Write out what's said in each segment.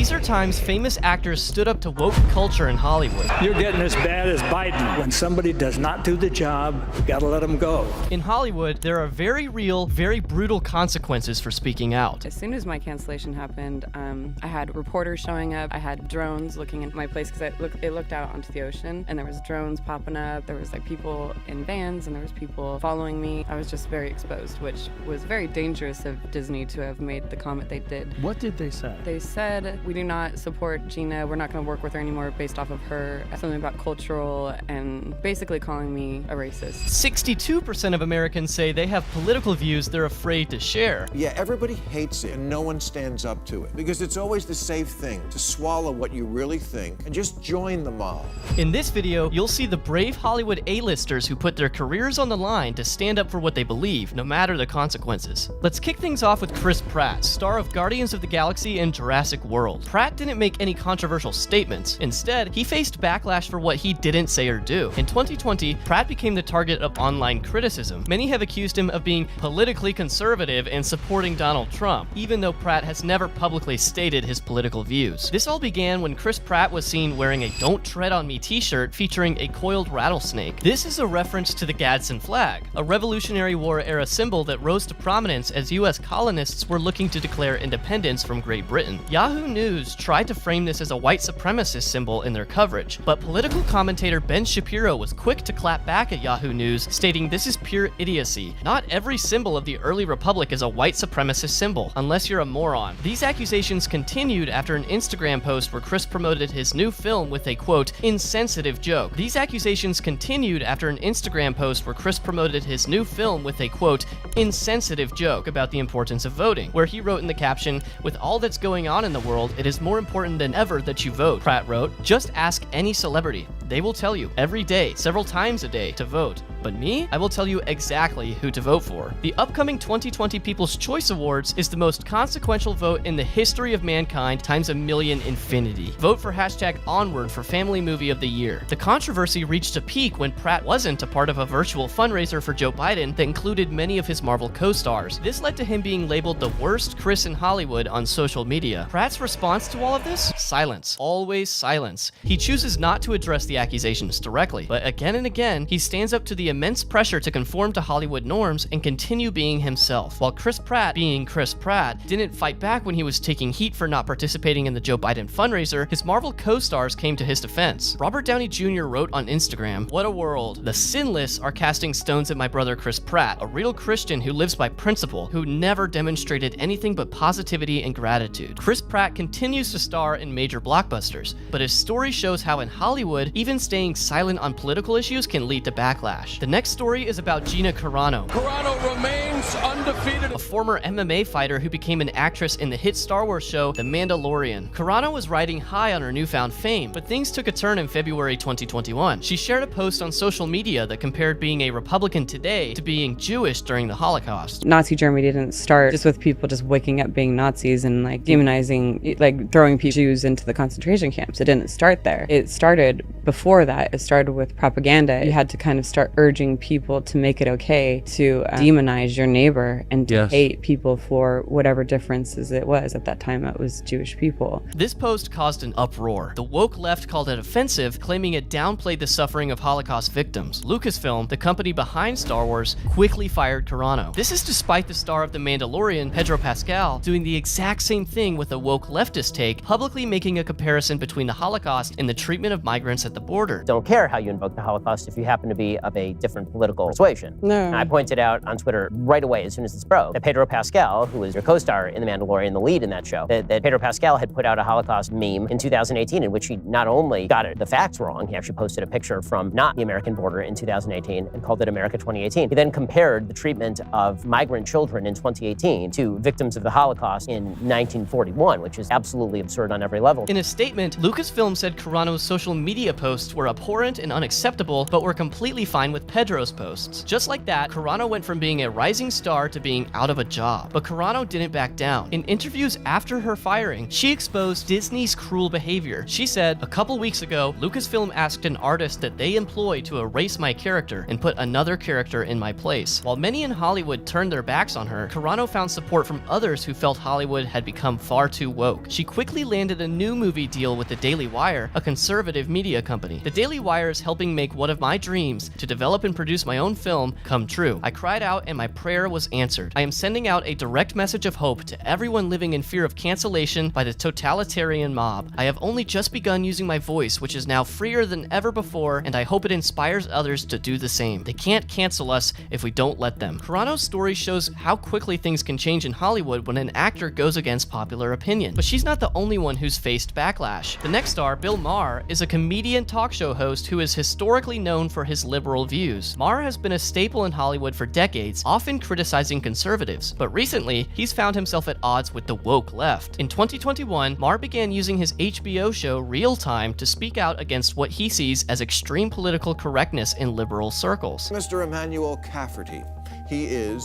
These are times famous actors stood up to woke culture in Hollywood. You're getting as bad as Biden. When somebody does not do the job, you gotta let them go. In Hollywood, there are very real, very brutal consequences for speaking out. As soon as my cancellation happened, I had reporters showing up. I had drones looking at my place because it looked out onto the ocean, and there was drones popping up. There was like people in vans, and there was people following me. I was just very exposed, which was very dangerous of Disney to have made the comment they did. What did they say? They said, we do not support Gina. We're not going to work with her anymore based off of her. Something about cultural and basically calling me a racist. 62% of Americans say they have political views they're afraid to share. Yeah, everybody hates it and no one stands up to it because it's always the safe thing to swallow what you really think and just join the mob. In this video, you'll see the brave Hollywood A-listers who put their careers on the line to stand up for what they believe, no matter the consequences. Let's kick things off with Chris Pratt, star of Guardians of the Galaxy and Jurassic World. Pratt didn't make any controversial statements. Instead, he faced backlash for what he didn't say or do. In 2020, Pratt became the target of online criticism. Many have accused him of being politically conservative and supporting Donald Trump, even though Pratt has never publicly stated his political views. This all began when Chris Pratt was seen wearing a "Don't Tread on Me" t-shirt featuring a coiled rattlesnake. This is a reference to the Gadsden flag, a Revolutionary War era symbol that rose to prominence as US colonists were looking to declare independence from Great Britain. Yahoo News tried to frame this as a white supremacist symbol in their coverage, but political commentator Ben Shapiro was quick to clap back at Yahoo News, stating this is pure idiocy. Not every symbol of the early republic is a white supremacist symbol, unless you're a moron. These accusations continued after an Instagram post where Chris promoted his new film with a, quote, insensitive joke. These accusations continued after an Instagram post where Chris promoted his new film with a, quote, insensitive joke about the importance of voting, where he wrote in the caption, with all that's going on in the world, it is more important than ever that you vote. Pratt wrote, just ask any celebrity. They will tell you every day, several times a day, to vote. But me? I will tell you exactly who to vote for. The upcoming 2020 People's Choice Awards is the most consequential vote in the history of mankind times a million infinity. Vote for hashtag Onward for Family Movie of the Year. The controversy reached a peak when Pratt wasn't a part of a virtual fundraiser for Joe Biden that included many of his Marvel co-stars. This led to him being labeled the worst Chris in Hollywood on social media. Pratt's response to all of this? Silence. Always silence. He chooses not to address the accusations directly, but again and again, he stands up to the immense pressure to conform to Hollywood norms and continue being himself. While Chris Pratt, being Chris Pratt, didn't fight back when he was taking heat for not participating in the Joe Biden fundraiser, his Marvel co-stars came to his defense. Robert Downey Jr. wrote on Instagram, "What a world. The sinless are casting stones at my brother Chris Pratt, a real Christian who lives by principle, who never demonstrated anything but positivity and gratitude." Chris Pratt continues to star in major blockbusters, but his story shows how in Hollywood, even staying silent on political issues can lead to backlash. The next story is about Gina Carano. Carano remains undefeated. A former MMA fighter who became an actress in the hit Star Wars show The Mandalorian. Carano was riding high on her newfound fame, but things took a turn in February 2021. She shared a post on social media that compared being a Republican today to being Jewish during the Holocaust. Nazi Germany didn't start just with people just waking up being Nazis and like demonizing, like throwing Jews into the concentration camps. It didn't start there. It started before that. It started with propaganda. You had to kind of start urging people to make it okay to demonize your neighbor and to hate people for whatever differences it was. At that time, it was Jewish people. This post caused an uproar. The woke left called it offensive, claiming it downplayed the suffering of Holocaust victims. Lucasfilm, the company behind Star Wars, quickly fired Carano. This is despite the star of The Mandalorian, Pedro Pascal, doing the exact same thing with a woke leftist take, publicly making a comparison between the Holocaust and the treatment of migrants at the border. Don't care how you invoke the Holocaust if you happen to be of a different political persuasion. No. And I pointed out on Twitter right away, as soon as this broke, that Pedro Pascal, who was your co-star in The Mandalorian, the lead in that show, that Pedro Pascal had put out a Holocaust meme in 2018 in which he not only got the facts wrong, he actually posted a picture from not the American border in 2018 and called it America 2018. He then compared the treatment of migrant children in 2018 to victims of the Holocaust in 1941, which is absolutely absurd on every level. In a statement, Lucasfilm said Carano's social media posts were abhorrent and unacceptable, but were completely fine with Pedro's posts. Just like that, Carano went from being a rising rising star to being out of a job. But Carano didn't back down. In interviews after her firing, she exposed Disney's cruel behavior. She said, "A couple weeks ago, Lucasfilm asked an artist that they employ to erase my character and put another character in my place." While many in Hollywood turned their backs on her, Carano found support from others who felt Hollywood had become far too woke. She quickly landed a new movie deal with the Daily Wire, a conservative media company. The Daily Wire is helping make one of my dreams, to develop and produce my own film, come true. I cried out and my prayer was answered. I am sending out a direct message of hope to everyone living in fear of cancellation by the totalitarian mob. I have only just begun using my voice, which is now freer than ever before, and I hope it inspires others to do the same. They can't cancel us if we don't let them. Carano's story shows how quickly things can change in Hollywood when an actor goes against popular opinion. But she's not the only one who's faced backlash. The next star, Bill Maher, is a comedian talk show host who is historically known for his liberal views. Maher has been a staple in Hollywood for decades, often criticizing conservatives. But recently, he's found himself at odds with the woke left. In 2021, Maher began using his HBO show Real Time to speak out against what he sees as extreme political correctness in liberal circles. Mr. Emmanuel Cafferty, he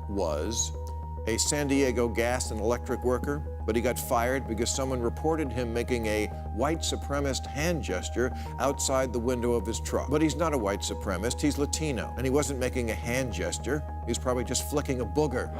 was a San Diego gas and electric worker, but he got fired because someone reported him making a white supremacist hand gesture outside the window of his truck. But he's not a white supremacist, he's Latino, and he wasn't making a hand gesture, he was probably just flicking a booger.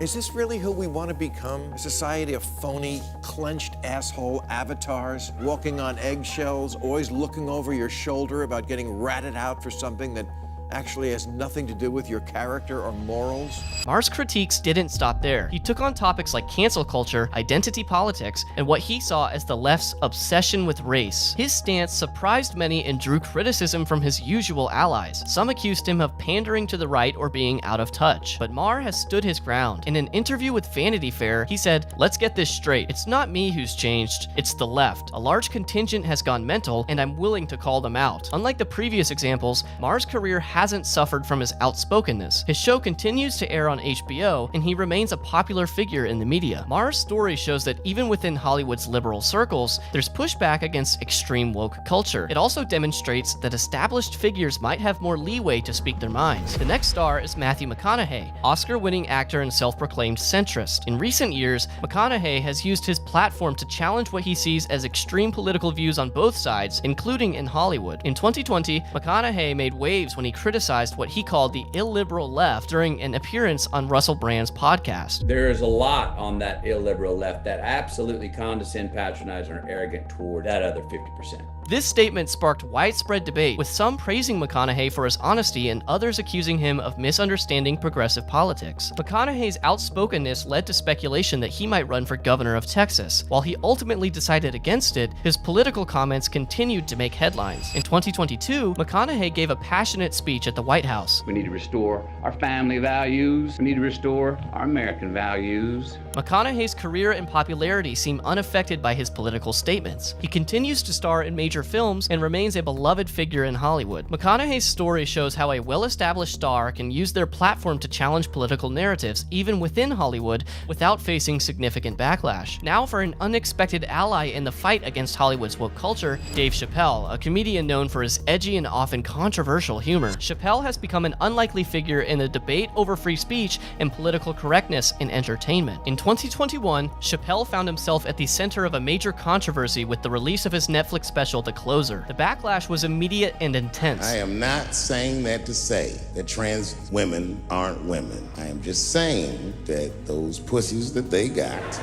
Is this really who we want to become? A society of phony, clenched asshole avatars, walking on eggshells, always looking over your shoulder about getting ratted out for something that actually has nothing to do with your character or morals? Maher's critiques didn't stop there. He took on topics like cancel culture, identity politics, and what he saw as the left's obsession with race. His stance surprised many and drew criticism from his usual allies. Some accused him of pandering to the right or being out of touch. But Maher has stood his ground. In an interview with Vanity Fair, he said, "Let's get this straight. It's not me who's changed, it's the left. A large contingent has gone mental, and I'm willing to call them out." Unlike the previous examples, Maher's career hasn't suffered from his outspokenness. His show continues to air on HBO, and he remains a popular figure in the media. Maher's story shows that even within Hollywood's liberal circles, there's pushback against extreme woke culture. It also demonstrates that established figures might have more leeway to speak their minds. The next star is Matthew McConaughey, Oscar-winning actor and self-proclaimed centrist. In recent years, McConaughey has used his platform to challenge what he sees as extreme political views on both sides, including in Hollywood. In 2020, McConaughey made waves when he criticized what he called the illiberal left during an appearance on Russell Brand's podcast. There is a lot on that illiberal left that absolutely condescend, patronize, and are arrogant toward that other 50%. This statement sparked widespread debate, with some praising McConaughey for his honesty and others accusing him of misunderstanding progressive politics. McConaughey's outspokenness led to speculation that he might run for governor of Texas. While he ultimately decided against it, his political comments continued to make headlines. In 2022, McConaughey gave a passionate speech at the White House. We need to restore our family values. We need to restore our American values. McConaughey's career and popularity seem unaffected by his political statements. He continues to star in major films and remains a beloved figure in Hollywood. McConaughey's story shows how a well-established star can use their platform to challenge political narratives, even within Hollywood, without facing significant backlash. Now for an unexpected ally in the fight against Hollywood's woke culture, Dave Chappelle, a comedian known for his edgy and often controversial humor. Chappelle has become an unlikely figure in the debate over free speech and political correctness in entertainment. In 2021, Chappelle found himself at the center of a major controversy with the release of his Netflix special, The Closer. The backlash was immediate and intense. I am not saying that to say that trans women aren't women. I am just saying that those pussies that they got,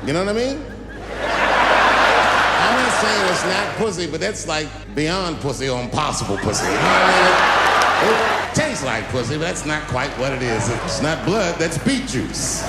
you know what I mean? I'm not saying it's not pussy, but that's like beyond pussy or impossible pussy. You know what I mean? It tastes like pussy, but that's not quite what it is. It's not blood, that's beet juice.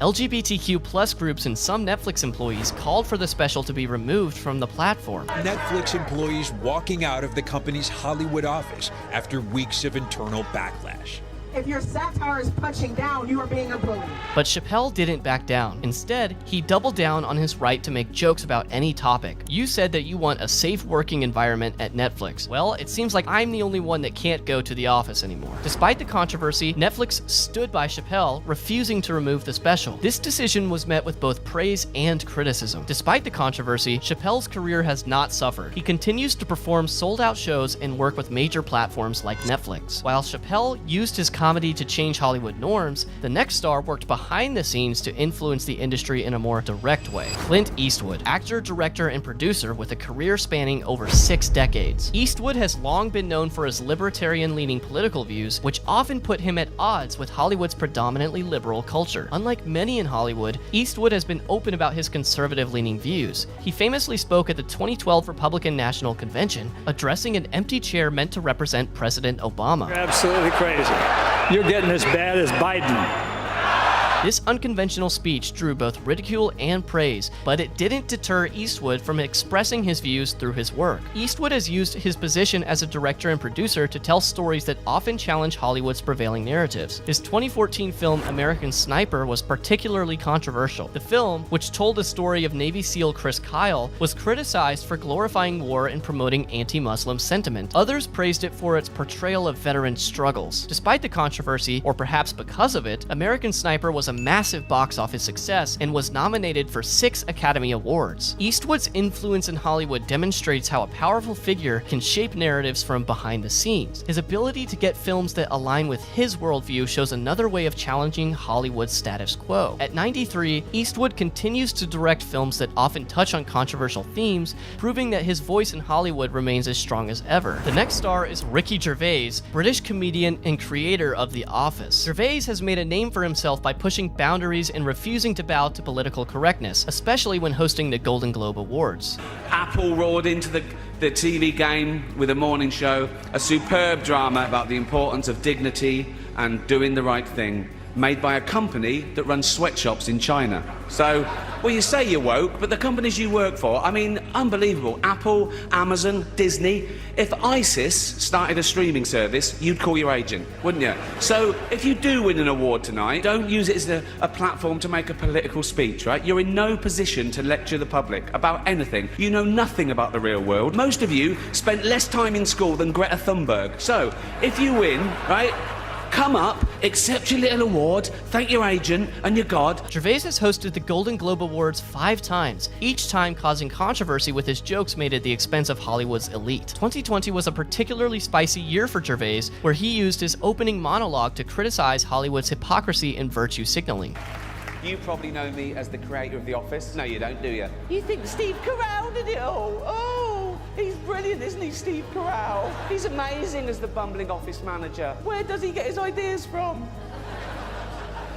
LGBTQ+ groups and some Netflix employees called for the special to be removed from the platform. Netflix employees walking out of the company's Hollywood office after weeks of internal backlash. If your satire is punching down, you are being a bully. But Chappelle didn't back down. Instead, he doubled down on his right to make jokes about any topic. You said that you want a safe working environment at Netflix. Well, it seems like I'm the only one that can't go to the office anymore. Despite the controversy, Netflix stood by Chappelle, refusing to remove the special. This decision was met with both praise and criticism. Despite the controversy, Chappelle's career has not suffered. He continues to perform sold-out shows and work with major platforms like Netflix. While Chappelle used his comedy to change Hollywood norms, the next star worked behind the scenes to influence the industry in a more direct way. Clint Eastwood, actor, director, and producer with a career spanning over 6 decades. Eastwood has long been known for his libertarian-leaning political views, which often put him at odds with Hollywood's predominantly liberal culture. Unlike many in Hollywood, Eastwood has been open about his conservative-leaning views. He famously spoke at the 2012 Republican National Convention, addressing an empty chair meant to represent President Obama. You're absolutely crazy. You're getting as bad as Biden. This unconventional speech drew both ridicule and praise, but it didn't deter Eastwood from expressing his views through his work. Eastwood has used his position as a director and producer to tell stories that often challenge Hollywood's prevailing narratives. His 2014 film American Sniper was particularly controversial. The film, which told the story of Navy SEAL Chris Kyle, was criticized for glorifying war and promoting anti-Muslim sentiment. Others praised it for its portrayal of veteran struggles. Despite the controversy, or perhaps because of it, American Sniper was a massive box office success and was nominated for 6 Academy Awards. Eastwood's influence in Hollywood demonstrates how a powerful figure can shape narratives from behind the scenes. His ability to get films that align with his worldview shows another way of challenging Hollywood's status quo. At 93, Eastwood continues to direct films that often touch on controversial themes, proving that his voice in Hollywood remains as strong as ever. The next star is Ricky Gervais, British comedian and creator of The Office. Gervais has made a name for himself by pushing boundaries and refusing to bow to political correctness, especially when hosting the Golden Globe Awards. Apple roared into the TV game with a morning show, a superb drama about the importance of dignity and doing the right thing, made by a company that runs sweatshops in China. So, well, you say you're woke, but the companies you work for, I mean, unbelievable. Apple, Amazon, Disney. If ISIS started a streaming service, you'd call your agent, wouldn't you? So, if you do win an award tonight, don't use it as a platform to make a political speech, right? You're in no position to lecture the public about anything. You know nothing about the real world. Most of you spent less time in school than Greta Thunberg. So, if you win, right, come up, accept your little award, thank your agent and your God. Gervais has hosted the Golden Globe Awards 5 times, each time causing controversy with his jokes made at the expense of Hollywood's elite. 2020 was a particularly spicy year for Gervais, where he used his opening monologue to criticize Hollywood's hypocrisy and virtue signaling. You probably know me as the creator of The Office. No, you don't, do you? You think Steve Carell did it all? Oh, he's brilliant, isn't he, Steve Carell? He's amazing as the bumbling office manager. Where does he get his ideas from?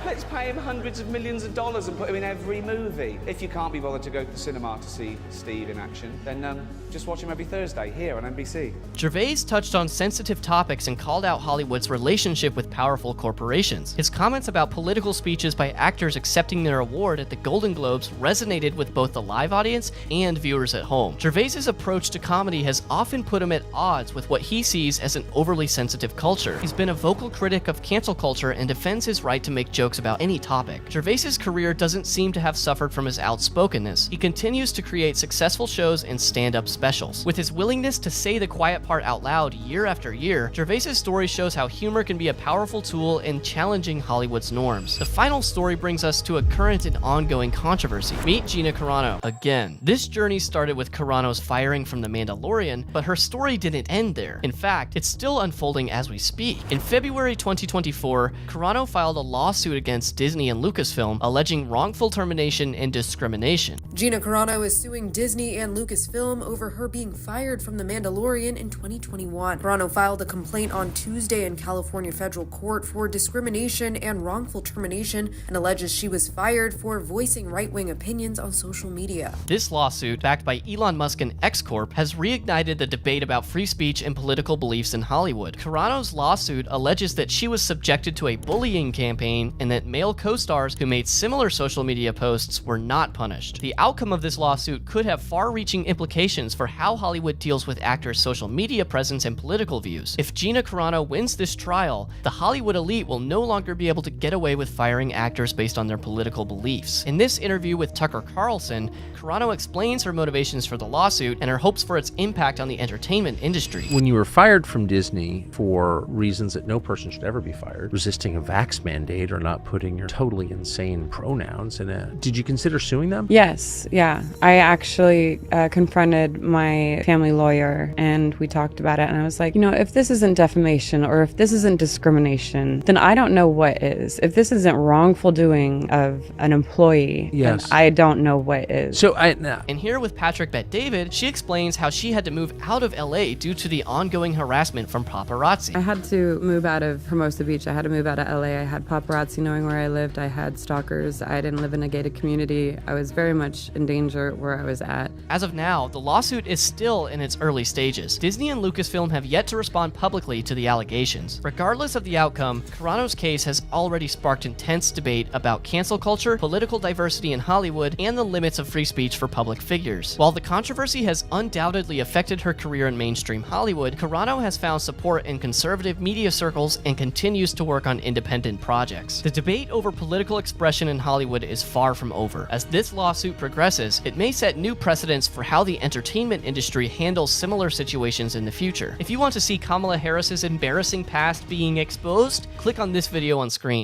Let's pay him hundreds of millions of dollars and put him in every movie. If you can't be bothered to go to the cinema to see Steve in action, then just watch him every Thursday here on NBC. Gervais touched on sensitive topics and called out Hollywood's relationship with powerful corporations. His comments about political speeches by actors accepting their award at the Golden Globes resonated with both the live audience and viewers at home. Gervais's approach to comedy has often put him at odds with what he sees as an overly sensitive culture. He's been a vocal critic of cancel culture and defends his right to make jokes about any topic. Gervais's career doesn't seem to have suffered from his outspokenness. He continues to create successful shows and stand-up specials. With his willingness to say the quiet part out loud year after year, Gervais's story shows how humor can be a powerful tool in challenging Hollywood's norms. The final story brings us to a current and ongoing controversy. Meet Gina Carano. Again, this journey started with Carano's firing from The Mandalorian, but her story didn't end there. In fact, it's still unfolding as we speak. In February 2024, Carano filed a lawsuit against Disney and Lucasfilm, alleging wrongful termination and discrimination. Gina Carano is suing Disney and Lucasfilm over her being fired from The Mandalorian in 2021. Carano filed a complaint on Tuesday in California federal court for discrimination and wrongful termination and alleges she was fired for voicing right-wing opinions on social media. This lawsuit, backed by Elon Musk and X Corp, has reignited the debate about free speech and political beliefs in Hollywood. Carano's lawsuit alleges that she was subjected to a bullying campaign and that meant male co-stars who made similar social media posts were not punished. The outcome of this lawsuit could have far-reaching implications for how Hollywood deals with actors' social media presence and political views. If Gina Carano wins this trial, the Hollywood elite will no longer be able to get away with firing actors based on their political beliefs. In this interview with Tucker Carlson, Carano explains her motivations for the lawsuit and her hopes for its impact on the entertainment industry. When you were fired from Disney for reasons that no person should ever be fired, resisting a vax mandate or not putting your totally insane pronouns in it, did you consider suing them? Yes, yeah. I actually confronted my family lawyer and we talked about it, and I was like, you know, if this isn't defamation or if this isn't discrimination, then I don't know what is. If this isn't wrongful doing of an employee, then I don't know what is. And here with Patrick Bet-David, she explains how she had to move out of LA due to the ongoing harassment from paparazzi. I had to move out of Hermosa Beach. I had to move out of LA. I had paparazzi knowing where I lived. I had stalkers. I didn't live in a gated community. I was very much in danger where I was at. As of now, the lawsuit is still in its early stages. Disney and Lucasfilm have yet to respond publicly to the allegations. Regardless of the outcome, Carano's case has already sparked intense debate about cancel culture, political diversity in Hollywood, and the limits of free speech for public figures. While the controversy has undoubtedly affected her career in mainstream Hollywood, Carano has found support in conservative media circles and continues to work on independent projects. The debate over political expression in Hollywood is far from over. As this lawsuit progresses, it may set new precedents for how the entertainment industry handles similar situations in the future. If you want to see Kamala Harris's embarrassing past being exposed, click on this video on screen.